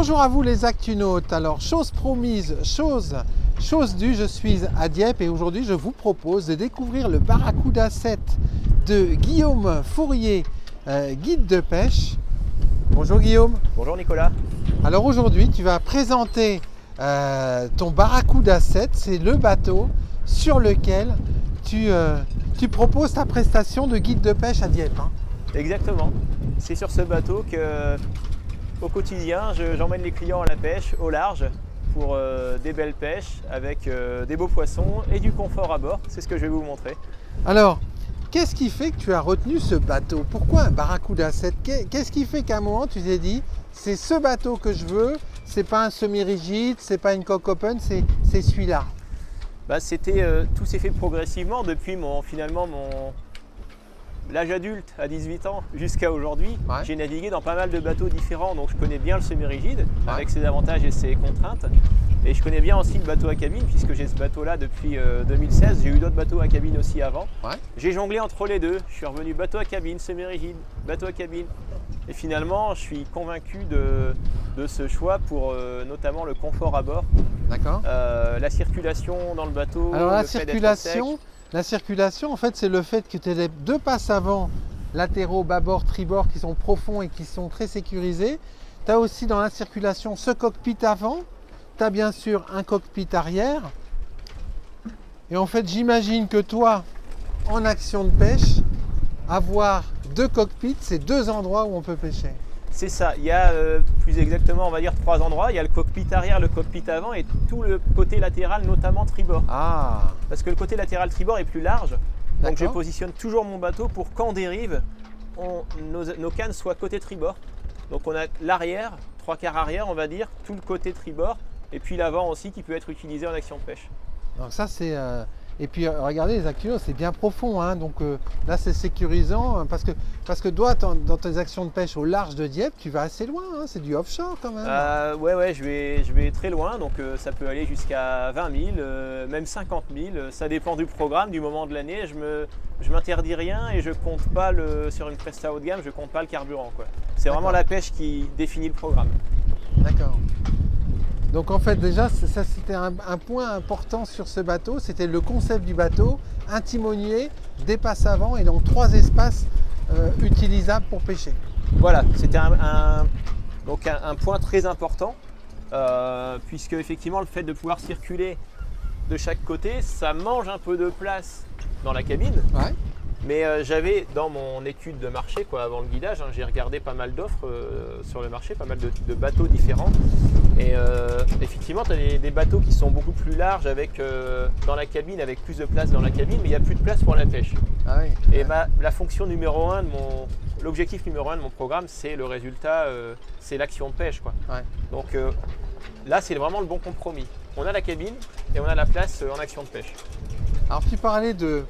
Bonjour à vous les actunautes. Alors, chose promise, chose due, je suis à Dieppe et aujourd'hui je vous propose de découvrir le Barracuda 7 de Guillaume Fourier, guide de pêche. Bonjour Guillaume. Bonjour Nicolas. Alors aujourd'hui tu vas présenter ton Barracuda 7, c'est le bateau sur lequel tu proposes ta prestation de guide de pêche à Dieppe. Hein. Exactement. C'est sur ce bateau que au quotidien, j'emmène les clients à la pêche au large pour des belles pêches avec des beaux poissons et du confort à bord. C'est ce que je vais vous montrer. Alors, qu'est-ce qui fait que tu as retenu ce bateau? Pourquoi un Barracuda 7? Qu'est-ce qui fait qu'à un moment tu t'es dit c'est ce bateau que je veux, c'est pas un semi-rigide, c'est pas une coque open, c'est celui-là? Tout s'est fait progressivement depuis l'âge adulte à 18 ans jusqu'à aujourd'hui. Ouais. J'ai navigué dans pas mal de bateaux différents, donc je connais bien le semi-rigide avec ses avantages et ses contraintes. Et je connais bien aussi le bateau à cabine puisque j'ai ce bateau-là depuis 2016. J'ai eu d'autres bateaux à cabine aussi avant. Ouais. J'ai jonglé entre les deux. Je suis revenu bateau à cabine, semi-rigide, bateau à cabine. Et finalement, je suis convaincu de ce choix pour notamment le confort à bord. D'accord. La circulation dans le bateau. Alors le fait d'être sec. la circulation, en fait, c'est le fait que tu aies deux passes avant, latéraux, bâbord, tribord, qui sont profonds et qui sont très sécurisés. Tu as aussi dans la circulation ce cockpit avant. Tu as bien sûr un cockpit arrière. Et en fait, j'imagine que toi, en action de pêche, avoir deux cockpits, c'est deux endroits où on peut pêcher. C'est ça, il y a plus exactement, on va dire, trois endroits. Il y a le cockpit arrière, le cockpit avant et tout le côté latéral, notamment tribord. Ah, Parce que le côté latéral tribord est plus large. Donc je d'accord. positionne toujours mon bateau pour qu'en dérive, nos cannes soient côté tribord. Donc on a l'arrière, trois quarts arrière, on va dire, tout le côté tribord. Et puis l'avant aussi qui peut être utilisé en action de pêche. Donc ça c'est et puis regardez les actuels, c'est bien profond, hein. Donc là c'est sécurisant parce que toi dans tes actions de pêche au large de Dieppe, tu vas assez loin, hein. C'est du offshore quand même. Ouais, je vais très loin, donc ça peut aller jusqu'à 20 000, même 50 000, ça dépend du programme, du moment de l'année. Je m'interdis rien et je compte pas sur une presta haut de gamme, je compte pas le carburant, quoi. C'est vraiment la pêche qui définit le programme. D'accord. Donc en fait déjà ça c'était un point important sur ce bateau, c'était le concept du bateau, un timonier, des passes avant et donc trois espaces utilisables pour pêcher. Voilà, c'était un point très important puisque effectivement le fait de pouvoir circuler de chaque côté, ça mange un peu de place dans la cabine. Ouais. Mais j'avais dans mon étude de marché, avant le guidage, j'ai regardé pas mal d'offres sur le marché, pas mal de bateaux différents. Et effectivement, tu as des bateaux qui sont beaucoup plus larges dans la cabine, avec plus de place dans la cabine, mais il n'y a plus de place pour la pêche. Ah oui. Et la fonction numéro 1 l'objectif numéro 1 de mon programme, c'est le résultat, c'est l'action de pêche, quoi. Ouais. Donc là, c'est vraiment le bon compromis. On a la cabine et on a la place en action de pêche. Alors tu parlais de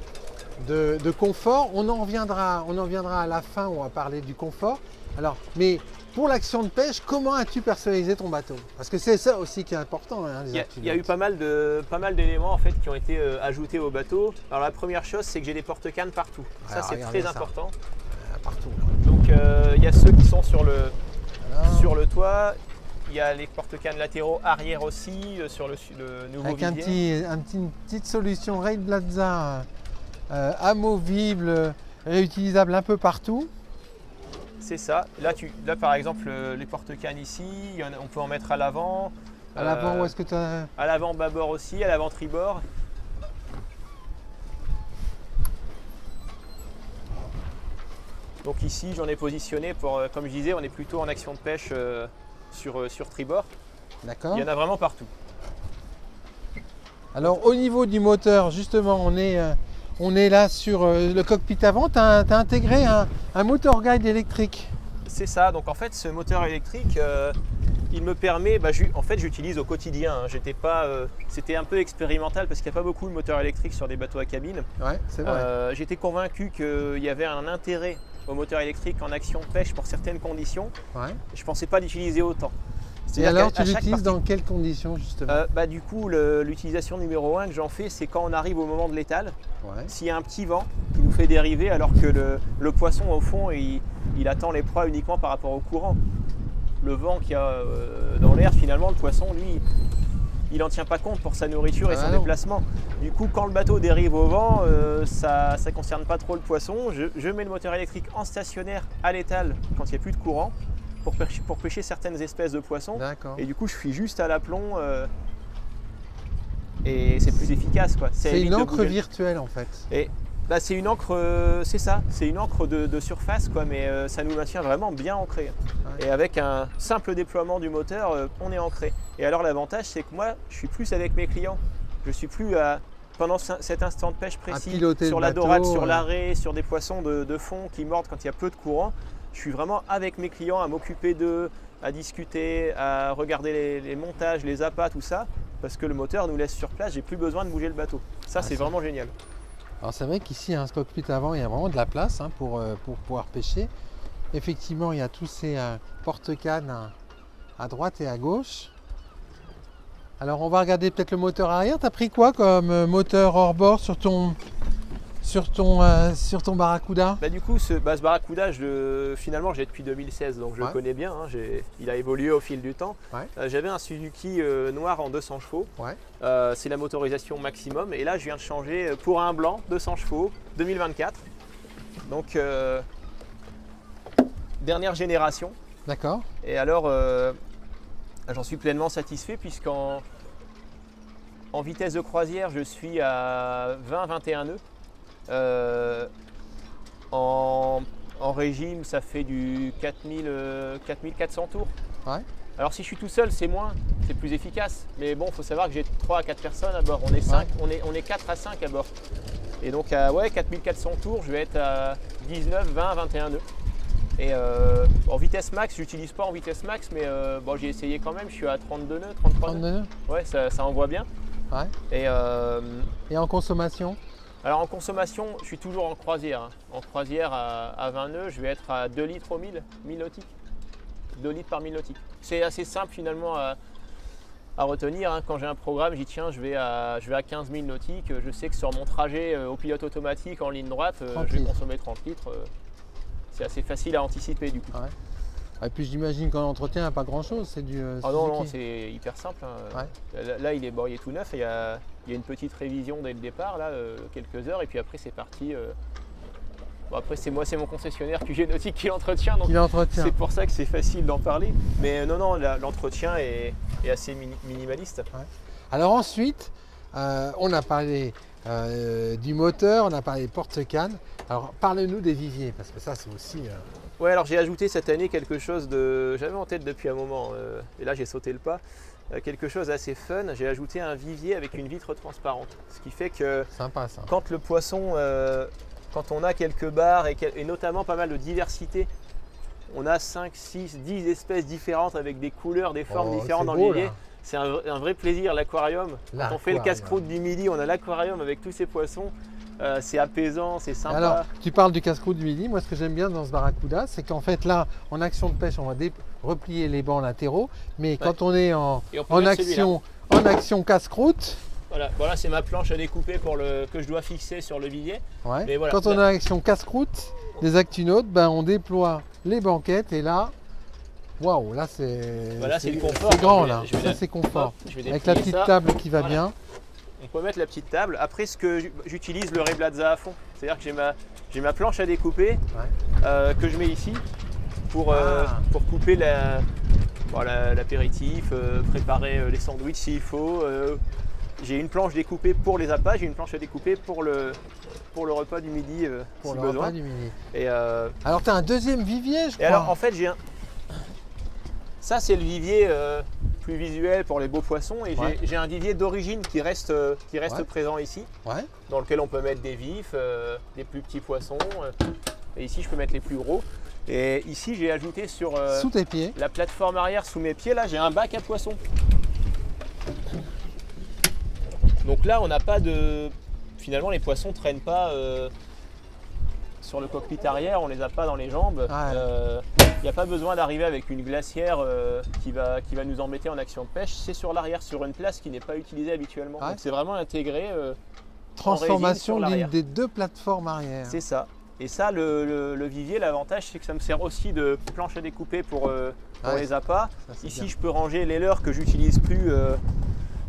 confort, on en reviendra à la fin où on va parler du confort. Alors, mais pour l'action de pêche, comment as-tu personnalisé ton bateau? Parce que c'est ça aussi qui est important. Hein, il y a eu pas mal d'éléments en fait qui ont été ajoutés au bateau. Alors la première chose, c'est que j'ai des porte-cannes partout. Ça, c'est très important. Partout. Donc il y a ceux qui sont sur le toit. Il y a les porte-cannes latéraux arrière aussi sur le nouveau visier. Avec une petite solution Raid Plaza amovible, réutilisable un peu partout. C'est ça. Là par exemple, les porte-cannes ici, on peut en mettre à l'avant. À l'avant, où est-ce que tu as... À l'avant bâbord aussi, à l'avant tribord. Donc ici, j'en ai positionné pour, comme je disais, on est plutôt en action de pêche sur tribord. D'accord. Il y en a vraiment partout. Alors au niveau du moteur, justement, on est là sur le cockpit avant. Tu as intégré un motor guide électrique. C'est ça. Donc en fait, ce moteur électrique, il me permet, en fait, j'utilise au quotidien. Hein. C'était un peu expérimental parce qu'il n'y a pas beaucoup de moteurs électriques sur des bateaux à cabine. Ouais, c'est vrai. J'étais convaincu qu'il y avait un intérêt au moteur électrique en action de pêche pour certaines conditions. Ouais. Je ne pensais pas l'utiliser autant. Et alors, tu l'utilises dans quelles conditions justement? Du coup, l'utilisation numéro 1 que j'en fais, c'est quand on arrive au moment de l'étale. Ouais. S'il y a un petit vent qui nous fait dériver alors que le poisson, au fond, il attend les proies uniquement par rapport au courant. le vent qu'il y a dans l'air, finalement, le poisson, lui, il n'en tient pas compte pour sa nourriture et son déplacement. Du coup, quand le bateau dérive au vent, ça ne concerne pas trop le poisson. Je mets le moteur électrique en stationnaire à l'étal quand il n'y a plus de courant pour pêcher certaines espèces de poissons. Et du coup, je suis juste à l'aplomb et c'est plus efficace, quoi. C'est une encre virtuelle en fait. Et bah, c'est une encre, c'est ça, c'est une encre de surface, quoi, mais ça nous maintient vraiment bien ancré. Et avec un simple déploiement du moteur, on est ancré. Et alors l'avantage, c'est que moi, je suis plus avec mes clients. Je suis plus pendant cet instant de pêche précis, sur la dorade, sur l'arrêt, sur des poissons de fond qui mordent quand il y a peu de courant. Je suis vraiment avec mes clients à m'occuper d'eux, à discuter, à regarder les montages, les appâts, tout ça, parce que le moteur nous laisse sur place, j'ai plus besoin de bouger le bateau. Ça, c'est vraiment génial. Alors c'est vrai qu'ici, un cockpit avant, il y a vraiment de la place pour pouvoir pêcher. Effectivement, il y a tous ces porte-cannes à droite et à gauche. Alors on va regarder peut-être le moteur arrière. Tu as pris quoi comme moteur hors-bord sur ton Barracuda? Bah, du coup, ce Barracuda, finalement, j'ai depuis 2016, donc je le connais bien. Il a évolué au fil du temps. J'avais un Suzuki noir en 200 chevaux. C'est la motorisation maximum. Et là, je viens de changer pour un blanc, 200 chevaux, 2024. Donc, dernière génération. D'accord. Et alors, j'en suis pleinement satisfait puisqu'en vitesse de croisière, je suis à 20-21 nœuds. En régime, ça fait du 4400 tours. Alors si je suis tout seul, c'est moins, c'est plus efficace. Mais bon, il faut savoir que j'ai 3 à 4 personnes à bord. On est 5, on est 4 à 5 à bord. Et donc à 4400 tours, je vais être à 19, 20, 21 nœuds. Et en vitesse max, je n'utilise pas en vitesse max, mais bon, j'ai essayé quand même, je suis à 32 nœuds, 33 nœuds. Ouais, ça envoie bien. Et en consommation? Alors en consommation, je suis toujours en croisière. En croisière à 20 nœuds, je vais être à 2 litres au 1000 nautiques. 2 litres par 1000 nautiques. C'est assez simple finalement à retenir. Quand j'ai un programme, j'y tiens, je vais à 15 000 nautiques. Je sais que sur mon trajet au pilote automatique en ligne droite, je vais consommer 30 litres. C'est assez facile à anticiper du coup. Et puis j'imagine qu'en entretien, il n'y a pas grand chose, c'est du Ah non, c'est hyper simple. Là, il est tout neuf, il y a une petite révision dès le départ, là, quelques heures, et puis après c'est parti. Bon, après c'est mon concessionnaire QG Nautique qui l'entretient, donc c'est pour ça que c'est facile d'en parler. Mais non, l'entretien est assez minimaliste. Alors ensuite, on a parlé du moteur, on a parlé des porte-cannes. Alors parle-nous des viviers, parce que ça c'est aussi... Ouais, alors j'ai ajouté cette année quelque chose j'avais en tête depuis un moment, et là j'ai sauté le pas, quelque chose assez fun. J'ai ajouté un vivier avec une vitre transparente, ce qui fait que sympa, ça. Quand le poisson, quand on a quelques barres et notamment pas mal de diversité, on a 5, 6, 10 espèces différentes avec des couleurs, des formes différentes dans le vivier. C'est un vrai plaisir, l'aquarium. Quand on fait le casse-croûte du midi, on a l'aquarium avec tous ces poissons. C'est apaisant, c'est sympa. Alors, tu parles du casse-croûte du midi. Moi, ce que j'aime bien dans ce Barracuda, c'est qu'en fait, là, en action de pêche, on va replier les bancs latéraux. Mais quand on est en action casse-croûte... Voilà, c'est ma planche à découper que je dois fixer sur le vivier. Mais voilà, quand on est en action casse-croûte, des Actinautes, on déploie les banquettes et là... Waouh, là c'est le confort. C'est grand là, ça c'est confort. Avec la petite table qui va bien. On peut mettre la petite table. Après, ce que j'utilise le Reblaza à fond. C'est-à-dire que j'ai ma planche à découper que je mets ici pour couper l'apéritif, préparer les sandwichs s'il faut. J'ai une planche découpée pour les appâts, j'ai une planche à découper pour le repas du midi si besoin. Repas du midi. Et alors tu as un deuxième vivier, je crois. Et alors en fait, ça c'est le vivier plus visuel pour les beaux poissons, et j'ai un vivier d'origine qui reste présent ici, dans lequel on peut mettre des vifs, des plus petits poissons, et ici je peux mettre les plus gros. Et ici j'ai ajouté sur sous tes pieds, la plateforme arrière sous mes pieds, là j'ai un bac à poissons. Donc là on n'a pas de... Finalement les poissons ne traînent pas sur le cockpit arrière, on les a pas dans les jambes. Il n'y a pas besoin d'arriver avec une glacière qui va nous embêter en action de pêche. C'est sur l'arrière, sur une place qui n'est pas utilisée habituellement. Donc c'est vraiment intégré. Transformation d'une des deux plateformes arrière. C'est ça. Et ça, le vivier, l'avantage, c'est que ça me sert aussi de planche à découper pour pour les appâts. Ça, Ici, bien. je peux ranger les leurres que j'utilise plus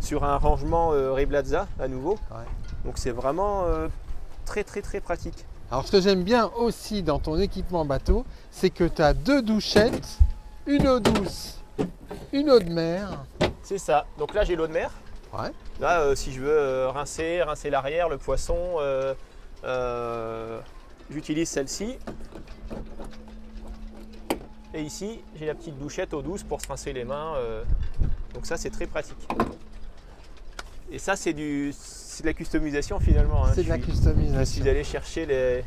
sur un rangement Reblaza à nouveau. Ouais. Donc c'est vraiment très pratique. Alors, ce que j'aime bien aussi dans ton équipement bateau, c'est que tu as 2 douchettes, une eau douce, une eau de mer. C'est ça. Donc là, j'ai l'eau de mer. Ouais. Là, si je veux rincer l'arrière, le poisson, j'utilise celle-ci. Et ici, j'ai la petite douchette eau douce pour se rincer les mains. Donc ça, c'est très pratique. Et ça, c'est de la customisation finalement. Hein. C'est de la Je customisation. suis allé chercher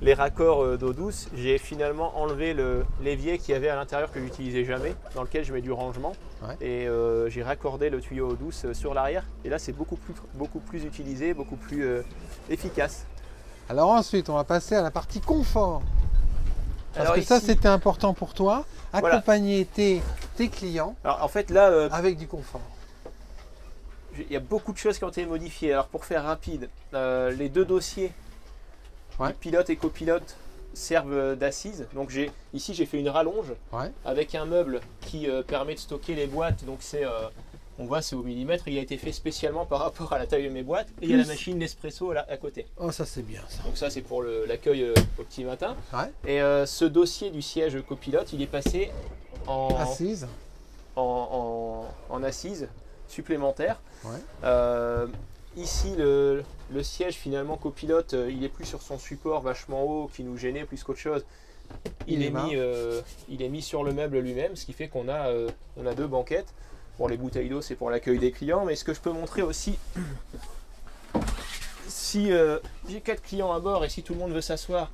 les raccords d'eau douce. J'ai finalement enlevé l'évier qu'il y avait à l'intérieur que j'utilisais jamais, dans lequel je mets du rangement. Ouais. Et j'ai raccordé le tuyau eau douce sur l'arrière. Et là, c'est beaucoup plus utilisé, beaucoup plus efficace. Alors ensuite, on va passer à la partie confort. Parce Alors que ça, ici- c'était important pour toi, accompagner tes clients Alors en fait, là, avec du confort. il y a beaucoup de choses qui ont été modifiées. Alors pour faire rapide, les 2 dossiers, Ouais. pilote et copilote, servent d'assise. Donc ici, j'ai fait une rallonge Ouais. avec un meuble qui permet de stocker les boîtes. Donc on voit, c'est au millimètre. Il a été fait spécialement par rapport à la taille de mes boîtes. Et il y a la machine Nespresso là à côté. Oh, ça c'est bien ça. Donc ça, c'est pour l'accueil au petit matin. Ouais. Et ce dossier du siège copilote, il est passé en Assise. en assise supplémentaire. Ouais. Ici, le siège finalement copilote, il est plus sur son support vachement haut qui nous gênait plus qu'autre chose. Il est mis sur le meuble lui-même, ce qui fait qu'on a 2 banquettes. Bon, les bouteilles d'eau, c'est pour l'accueil des clients, mais ce que je peux montrer aussi, si j'ai 4 clients à bord et si tout le monde veut s'asseoir,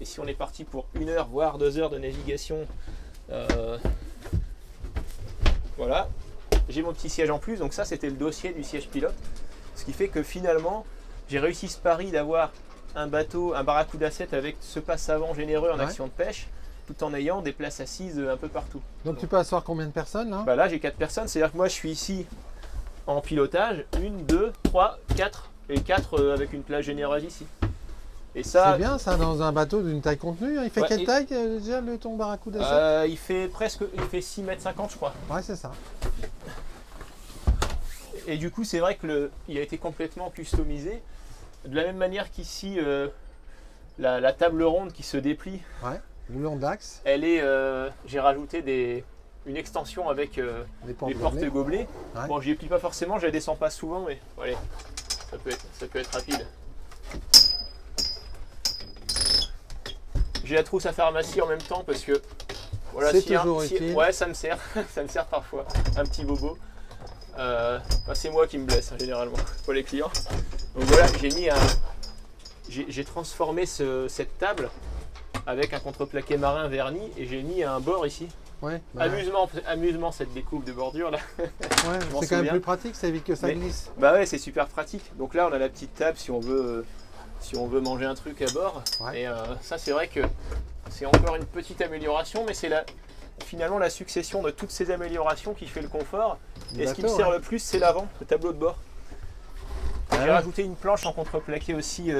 et si on est parti pour 1 heure, voire 2 heures de navigation, voilà, j'ai mon petit siège en plus. Donc ça, c'était le dossier du siège pilote, ce qui fait que finalement, j'ai réussi ce pari d'avoir un bateau, un Barracuda 7 avec ce passe-avant généreux en Ouais. action de pêche, tout en ayant des places assises un peu partout. Donc tu peux asseoir combien de personnes là? Bah là, j'ai 4 personnes, c'est-à-dire que moi, je suis ici en pilotage, 1, 2, 3, 4, et 4 avec une place généreuse ici. Et ça, C'est bien ça dans un bateau d'une taille contenue. Il fait Ouais, quelle et- taille déjà ton Barracuda 7? il fait 6,50 m, je crois. Ouais, c'est ça. Et du coup, c'est vrai que il a été complètement customisé. De la même manière qu'ici, la table ronde qui se déplie, Ouais. Moulon d'axe, j'ai rajouté une extension avec les portes les portes gobelets. gobelets. Ouais. Bon, je les plie pas forcément, je la descends pas souvent, mais allez, ça peut être rapide. J'ai la trousse à pharmacie en même temps parce que voilà, C'est toujours utile. ouais, ça me sert, ça me sert parfois. Un petit bobo. C'est moi qui me blesse hein, généralement, pas les clients. Donc voilà, j'ai transformé cette table avec un contreplaqué marin verni et j'ai mis un bord ici. Ouais. Amusement cette découpe de bordure là. Ouais, m'en c'est quand même souviens. plus pratique, ça évite que ça Mais- glisse. Bah ouais, c'est super pratique. Donc là, on a la petite table si on veut manger un truc à bord. Ouais. Et ça, c'est vrai que c'est encore une petite amélioration, mais c'est finalement la succession de toutes ces améliorations qui fait le confort. Et ce qui me Bateau, sert ouais. le plus, c'est l'avant, le tableau de bord. Ah J'ai ouais. rajouté une planche en contreplaqué aussi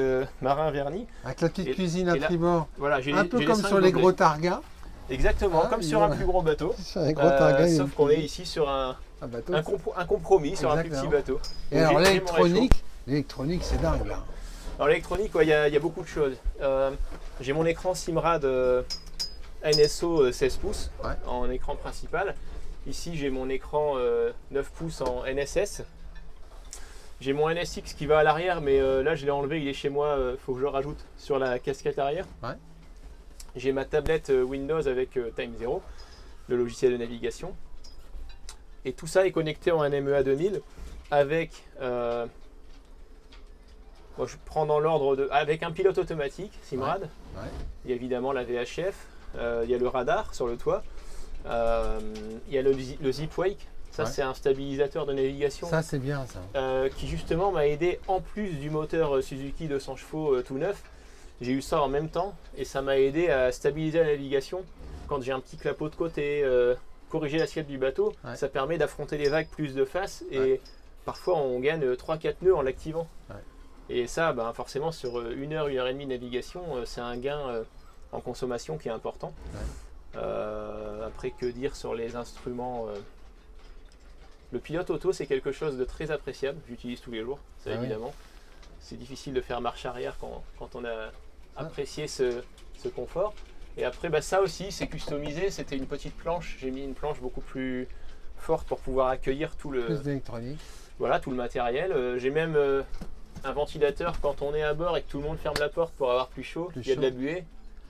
marin verni. Avec la petite Et- cuisine à et là- tribord. Voilà, Un peu comme sur les gros targas. Exactement, Ah, comme sur voilà. un plus gros bateau. Sur les gros targas, il y a Sauf une qu'on est cuisine. ici sur un bateau. compromis, sur un plus Exactement. petit bateau. Et Donc, alors j'ai mon réchaud. l'électronique, c'est dingue là. Dans l'électronique, ouais, il y a beaucoup de choses. J'ai mon écran Simrad NSO 16 pouces Ouais. en écran principal. Ici, j'ai mon écran 9 pouces en NSS. J'ai mon NSX qui va à l'arrière, mais là, je l'ai enlevé, il est chez moi. Il faut que je le rajoute sur la casquette arrière. Ouais. J'ai ma tablette Windows avec Time Zero, le logiciel de navigation. Et tout ça est connecté en NMEA 2000 avec... Bon, je prends dans l'ordre avec un pilote automatique, Simrad. Ouais. Il y a évidemment la VHF, il y a le radar sur le toit, il y a le Zipwake. Ça, Ouais. c'est un stabilisateur de navigation Ça, c'est bien ça. qui justement m'a aidé en plus du moteur Suzuki 200 chevaux tout neuf. J'ai eu ça en même temps et ça m'a aidé à stabiliser la navigation quand j'ai un petit clapot de côté, corriger l'assiette du bateau. Ouais. Ça permet d'affronter les vagues plus de face et Ouais. parfois on gagne 3-4 nœuds en l'activant. Ouais. Et ça, ben, forcément, sur 1 heure et demie de navigation, c'est un gain en consommation qui est important. Ouais. Après, que dire sur les instruments le pilote auto, c'est quelque chose de très appréciable, j'utilise tous les jours, ça évidemment. C'est difficile de faire marche arrière quand on a apprécié ce confort. Et après, bah, ça aussi, c'est customisé, c'était une petite planche, j'ai mis une planche beaucoup plus forte pour pouvoir accueillir tout le, Plus d'électronique. voilà, tout le matériel. J'ai même un ventilateur quand on est à bord et que tout le monde ferme la porte pour avoir plus chaud, il y a de la buée.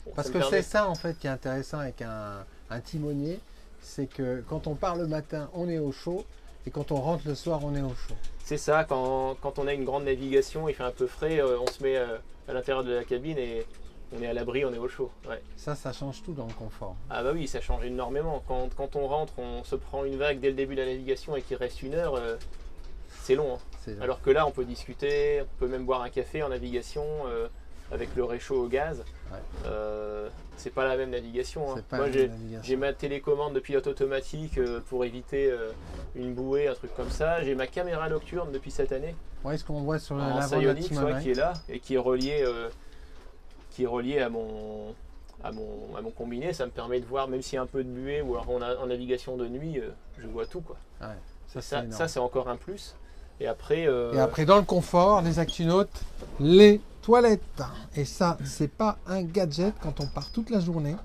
Bon, parce que c'est ça en fait qui est intéressant avec un timonier, c'est que quand on part le matin, on est au chaud, et quand on rentre le soir, on est au chaud. C'est ça, quand on a une grande navigation, il fait un peu frais, on se met à l'intérieur de la cabine et on est à l'abri, on est au chaud. Ouais. Ça change tout dans le confort. Ah bah oui, ça change énormément. Quand on rentre, on se prend une vague dès le début de la navigation et qu'il reste 1 heure, c'est long. Hein. Long. Alors que là, on peut discuter, on peut même boire un café en navigation avec le réchaud au gaz. Ouais. C'est pas la même navigation. Hein. Moi, j'ai ma télécommande de pilote automatique pour éviter une bouée, un truc comme ça. J'ai ma caméra nocturne depuis cette année. Ouais, ce qu'on voit sur la Psyonix, qui est là et qui est relié à mon combiné. Ça me permet de voir, même s'il y a un peu de buée ou alors en navigation de nuit, je vois tout, quoi. Ouais, ça c'est encore un plus. Et après, dans le confort, les Actunautes, les toilettes. Et ça, c'est pas un gadget quand on part toute la journée.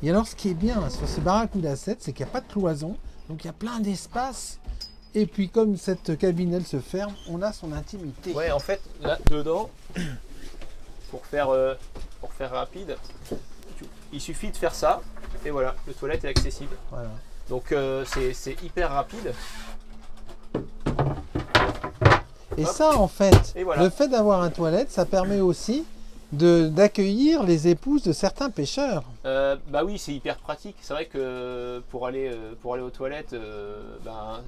Et alors, ce qui est bien sur ces Barracuda 7, c'est qu'il n'y a pas de cloison. Donc, il y a plein d'espace. Et puis, comme cette cabine, elle se ferme, on a son intimité. Ouais, en fait, là, dedans, pour faire rapide, il suffit de faire ça. Et voilà, le toilette est accessible. Voilà. Donc, c'est hyper rapide. Et ça, en fait, voilà. Le fait d'avoir un toilette, ça permet aussi d'accueillir les épouses de certains pêcheurs. Bah oui, c'est hyper pratique. C'est vrai que pour aller aux toilettes, là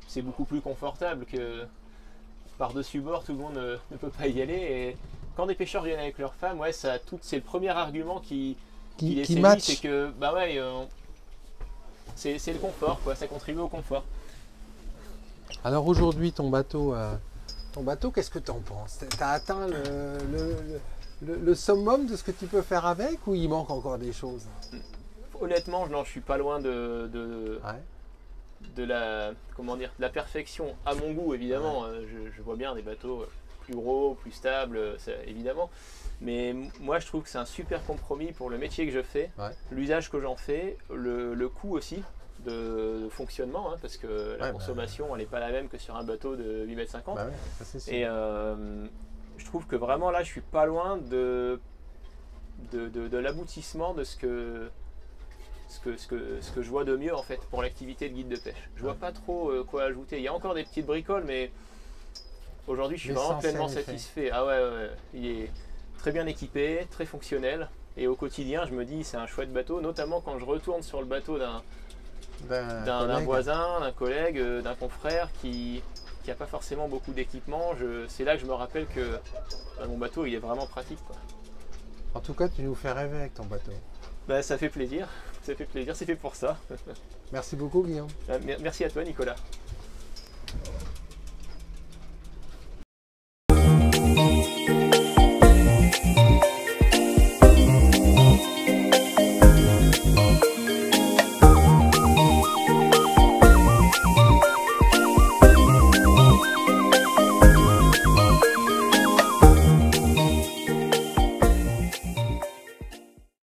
c'est beaucoup plus confortable que par-dessus bord, tout le monde ne peut pas y aller. Et quand des pêcheurs viennent avec leurs femmes, ouais, c'est le premier argument qui les séduit, c'est que bah ouais, c'est le confort, quoi. Ça contribue au confort. Alors aujourd'hui, ton bateau, qu'est-ce que tu en penses? Tu as atteint le summum de ce que tu peux faire avec ou il manque encore des choses? Honnêtement, je suis pas loin de la perfection à mon goût, évidemment. Ouais. Je vois bien des bateaux plus gros, plus stables, évidemment. Mais moi, je trouve que c'est un super compromis pour le métier que je fais, l'usage que j'en fais, le coût aussi de fonctionnement, hein, parce que la consommation, elle n'est pas la même que sur un bateau de 8,50 m. Bah ouais, ça c'est sûr. Et je trouve que vraiment là, je suis pas loin de l'aboutissement de ce que je vois de mieux en fait pour l'activité de guide de pêche. Je vois pas trop quoi ajouter. Il y a encore des petites bricoles, mais aujourd'hui, je suis vraiment pleinement satisfait. Ah ouais, il est très bien équipé, très fonctionnel. Et au quotidien, je me dis, c'est un chouette bateau, notamment quand je retourne sur le bateau d'un voisin, d'un collègue, d'un confrère qui n'a pas forcément beaucoup d'équipement. C'est là que je me rappelle que mon bateau, il est vraiment pratique, quoi. En tout cas, tu nous fais rêver avec ton bateau. Bah, ça fait plaisir, c'est fait pour ça. Merci beaucoup, Guillaume. Merci à toi, Nicolas.